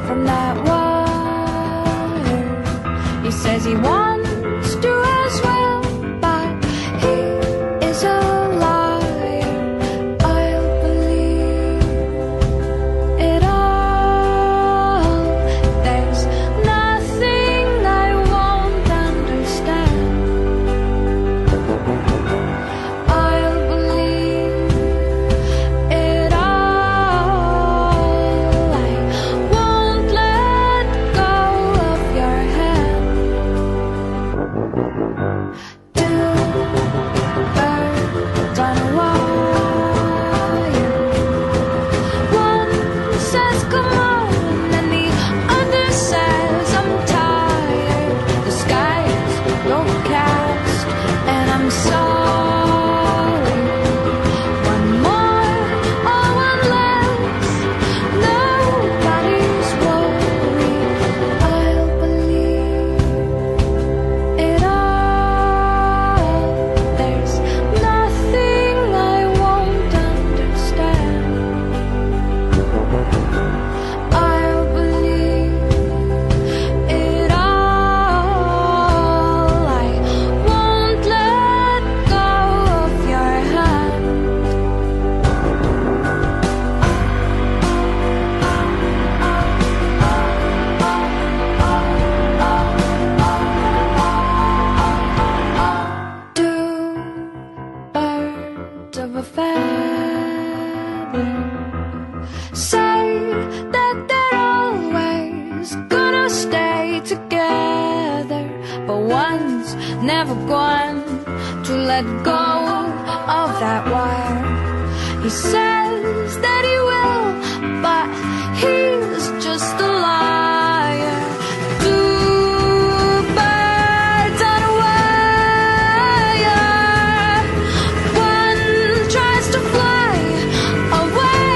from that wire. He says he wants to as well, but he is a liar. I'll believe it all. There's nothing I won't understand. I'll believe it all. I won't let go of your hand. Two birds on a wire. One says come on, and the other says I'm tired. The sky is overcast, and I'm sorry. One more or one less, nobody's worried. I'll believe it all. There's nothing I won't understand. I'll believe it all. I won't let go of your hand. Two birds of a feather say that they're always gonna stay together, but one's never going to let go of that wire. He says that he will, but he's just a liar. Two birds on a wire. One tries to fly away,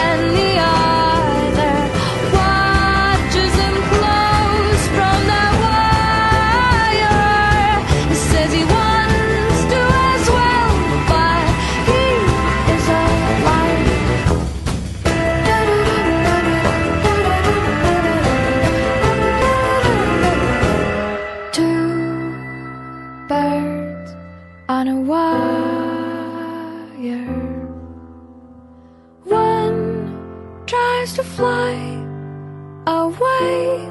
and the other watches him close from that wire. He says he wants to as well, but he is a liar. Two birds on a wire. One tries to fly away,